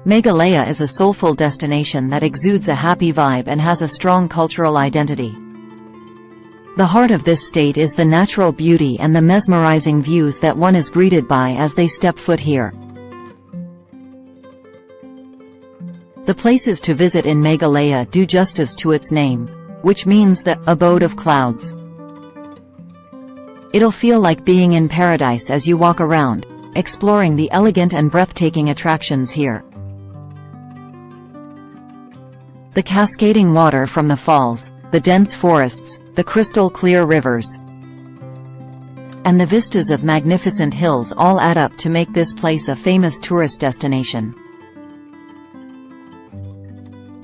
Meghalaya is a soulful destination that exudes a happy vibe and has a strong cultural identity. The heart of this state is the natural beauty and the mesmerizing views that one is greeted by as they step foot here. The places to visit in Meghalaya do justice to its name, which means the abode of clouds. It'll feel like being in paradise as you walk around, exploring the elegant and breathtaking attractions here. The cascading water from the falls, the dense forests, the crystal-clear rivers, and the vistas of magnificent hills all add up to make this place a famous tourist destination.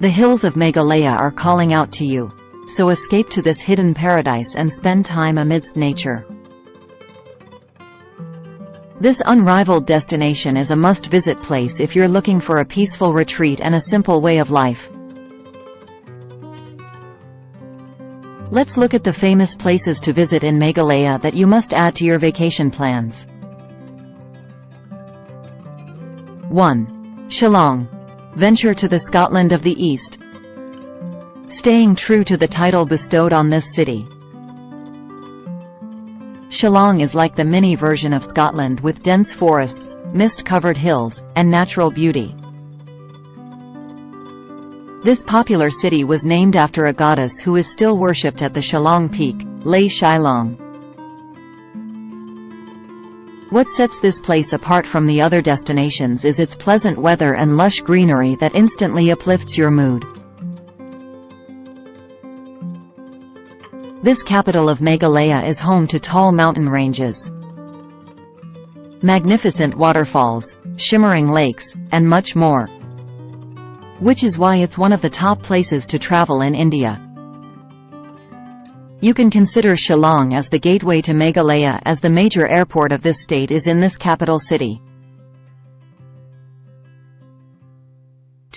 The hills of Meghalaya are calling out to you, so escape to this hidden paradise and spend time amidst nature. This unrivaled destination is a must-visit place if you're looking for a peaceful retreat and a simple way of life. Let's look at the famous places to visit in Meghalaya that you must add to your vacation plans. 1. Shillong. Venture to the Scotland of the East. Staying true to the title bestowed on this city, Shillong is like the mini version of Scotland with dense forests, mist-covered hills, and natural beauty. This popular city was named after a goddess who is still worshipped at the Shillong Peak, Lei Shillong. What sets this place apart from the other destinations is its pleasant weather and lush greenery that instantly uplifts your mood. This capital of Meghalaya is home to tall mountain ranges, magnificent waterfalls, shimmering lakes, and much more, which is why it's one of the top places to travel in India. You can consider Shillong as the gateway to Meghalaya, as the major airport of this state is in this capital city.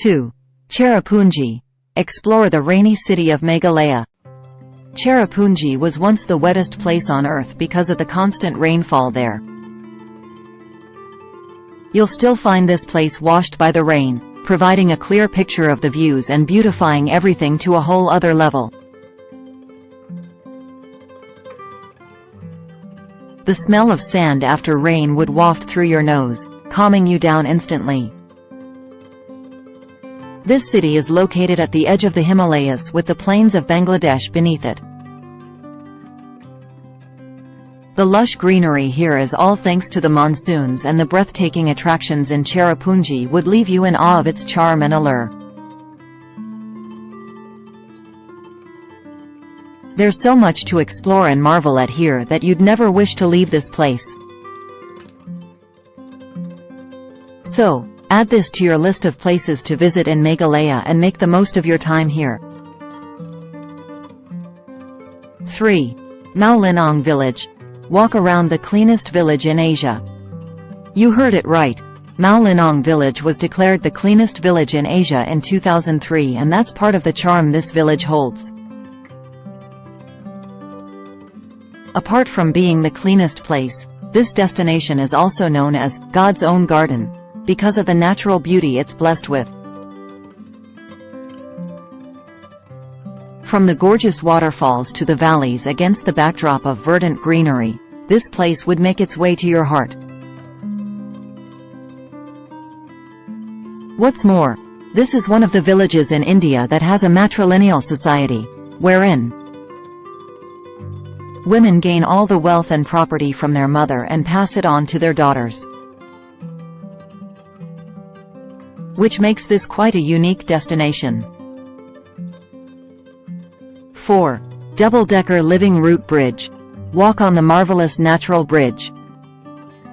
2. Cherrapunji. Explore the rainy city of Meghalaya. Cherrapunji was once the wettest place on earth because of the constant rainfall there. You'll still find this place washed by the rain, providing a clear picture of the views and beautifying everything to a whole other level. The smell of sand after rain would waft through your nose, calming you down instantly. This city is located at the edge of the Himalayas with the plains of Bangladesh beneath it. The lush greenery here is all thanks to the monsoons, and the breathtaking attractions in Cherrapunji would leave you in awe of its charm and allure. There's so much to explore and marvel at here that you'd never wish to leave this place. So, add this to your list of places to visit in Meghalaya and make the most of your time here. 3. Mao Linong Village. Walk around the cleanest village in Asia. You heard it right. Mao Linong Village was declared the cleanest village in Asia in 2003, and that's part of the charm this village holds. Apart from being the cleanest place, this destination is also known as God's own garden, because of the natural beauty it's blessed with. From the gorgeous waterfalls to the valleys against the backdrop of verdant greenery, this place would make its way to your heart. What's more, this is one of the villages in India that has a matrilineal society, wherein women gain all the wealth and property from their mother and pass it on to their daughters, which makes this quite a unique destination. 4. Double-decker living root bridge. Walk on the marvelous natural bridge.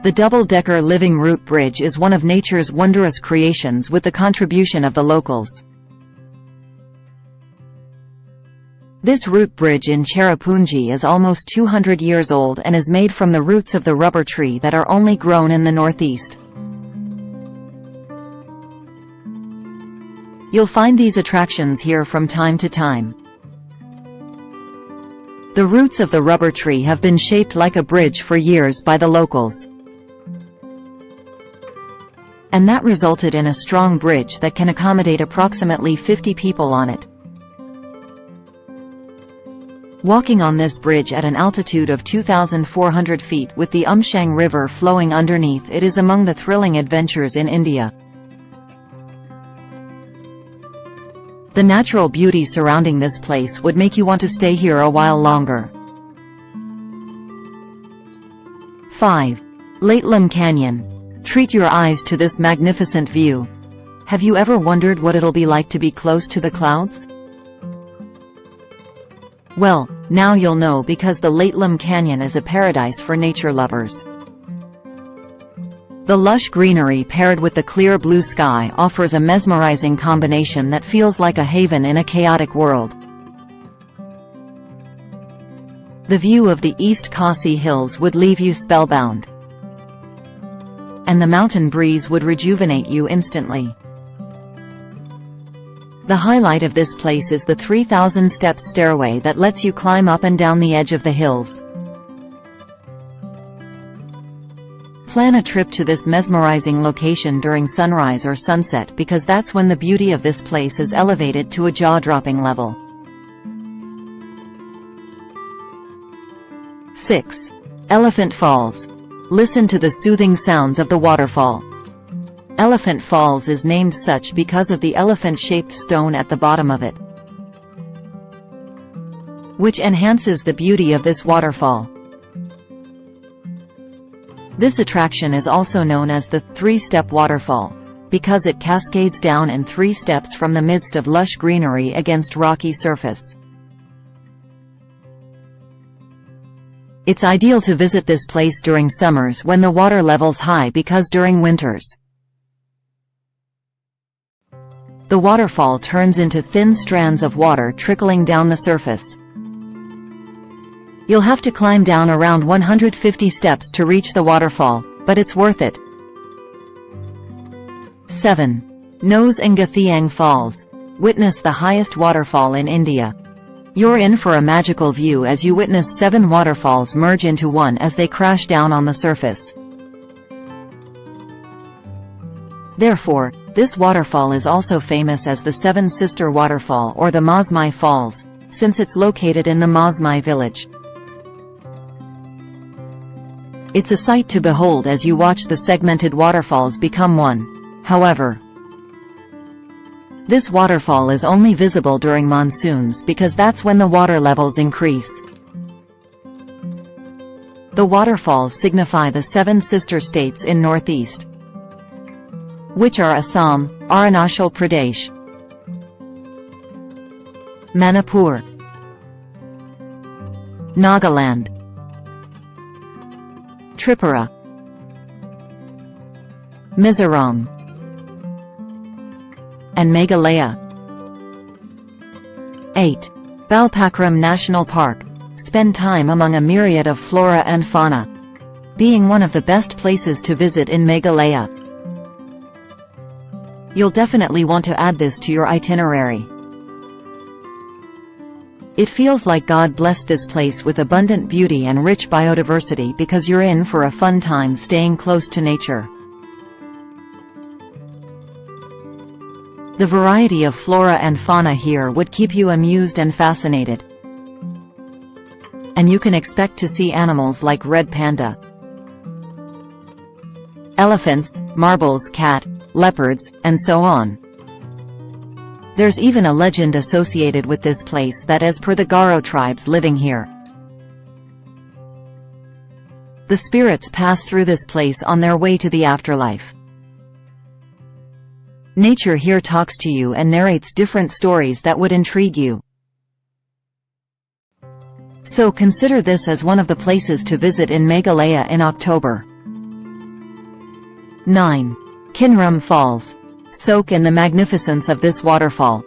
The double-decker living root bridge is one of nature's wondrous creations with the contribution of the locals. This root bridge in Cherrapunji is almost 200 years old and is made from the roots of the rubber tree that are only grown in the northeast. You'll find these attractions here from time to time. The roots of the rubber tree have been shaped like a bridge for years by the locals. and that resulted in a strong bridge that can accommodate approximately 50 people on it. Walking on this bridge at an altitude of 2,400 feet with the Umshang River flowing underneath it is among the thrilling adventures in India. The natural beauty surrounding this place would make you want to stay here a while longer. 5. Latlam Canyon. Treat your eyes to this magnificent view. Have you ever wondered what it'll be like to be close to the clouds? Well, now you'll know, because the Latlam Canyon is a paradise for nature lovers. The lush greenery paired with the clear blue sky offers a mesmerizing combination that feels like a haven in a chaotic world. The view of the East Khasi hills would leave you spellbound, and the mountain breeze would rejuvenate you instantly. The highlight of this place is the 3,000 steps stairway that lets you climb up and down the edge of the hills. Plan a trip to this mesmerizing location during sunrise or sunset, because that's when the beauty of this place is elevated to a jaw-dropping level. 6. Elephant Falls. Listen to the soothing sounds of the waterfall. Elephant Falls is named such because of the elephant-shaped stone at the bottom of it, which enhances the beauty of this waterfall. This attraction is also known as the three-step waterfall, because it cascades down in 3 steps from the midst of lush greenery against rocky surface. It's ideal to visit this place during summers when the water level's high, because during winters, the waterfall turns into thin strands of water trickling down the surface. You'll have to climb down around 150 steps to reach the waterfall, but it's worth it. 7. Nohkalikai Falls. Witness the highest waterfall in India. You're in for a magical view as you witness 7 waterfalls merge into one as they crash down on the surface. Therefore, this waterfall is also famous as the Seven Sister Waterfall or the Masmai Falls, since it's located in the Masmai village. It's a sight to behold as you watch the segmented waterfalls become one. However, this waterfall is only visible during monsoons because that's when the water levels increase. The waterfalls signify the 7 sister states in northeast, which are Assam, Arunachal Pradesh, Manipur, Nagaland, Tripura, Mizoram, and Meghalaya. 8. Balpakram National Park. Spend time among a myriad of flora and fauna, being one of the best places to visit in Meghalaya. You'll definitely want to add this to your itinerary. It feels like God blessed this place with abundant beauty and rich biodiversity, because you're in for a fun time staying close to nature. The variety of flora and fauna here would keep you amused and fascinated. And you can expect to see animals like red panda, elephants, marbles, cat, leopards, and so on. There's even a legend associated with this place that, as per the Garo tribes living here, the spirits pass through this place on their way to the afterlife. Nature here talks to you and narrates different stories that would intrigue you. So consider this as one of the places to visit in Meghalaya in October. 9. Kinram Falls. Soak in the magnificence of this waterfall.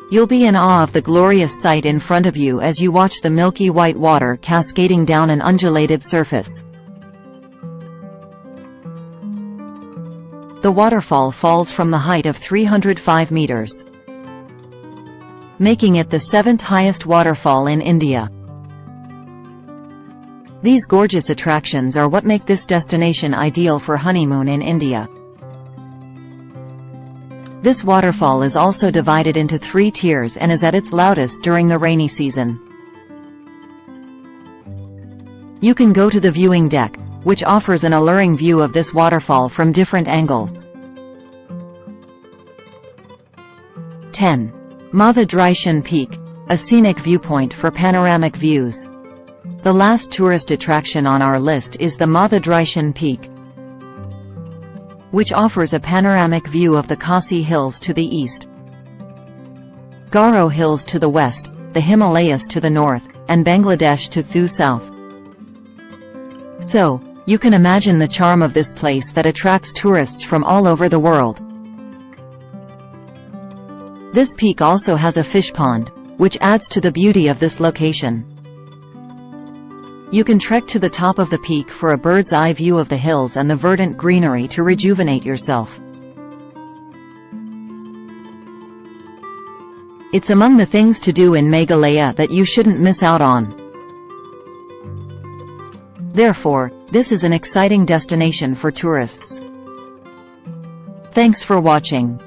You'll be in awe of the glorious sight in front of you as you watch the milky white water cascading down an undulated surface. The waterfall falls from the height of 305 meters, making it the 7th highest waterfall in India. These gorgeous attractions are what make this destination ideal for honeymoon in India. This waterfall is also divided into 3 tiers and is at its loudest during the rainy season. You can go to the viewing deck, which offers an alluring view of this waterfall from different angles. 10. Mathadrishan Peak, a scenic viewpoint for panoramic views. The last tourist attraction on our list is the Mathadrishan Peak, which offers a panoramic view of the Khasi hills to the east, Garo hills to the west, the Himalayas to the north, and Bangladesh to the south. So, you can imagine the charm of this place that attracts tourists from all over the world. This peak also has a fish pond, which adds to the beauty of this location. You can trek to the top of the peak for a bird's eye view of the hills and the verdant greenery to rejuvenate yourself. It's among the things to do in Meghalaya that you shouldn't miss out on. Therefore, this is an exciting destination for tourists. Thanks for watching.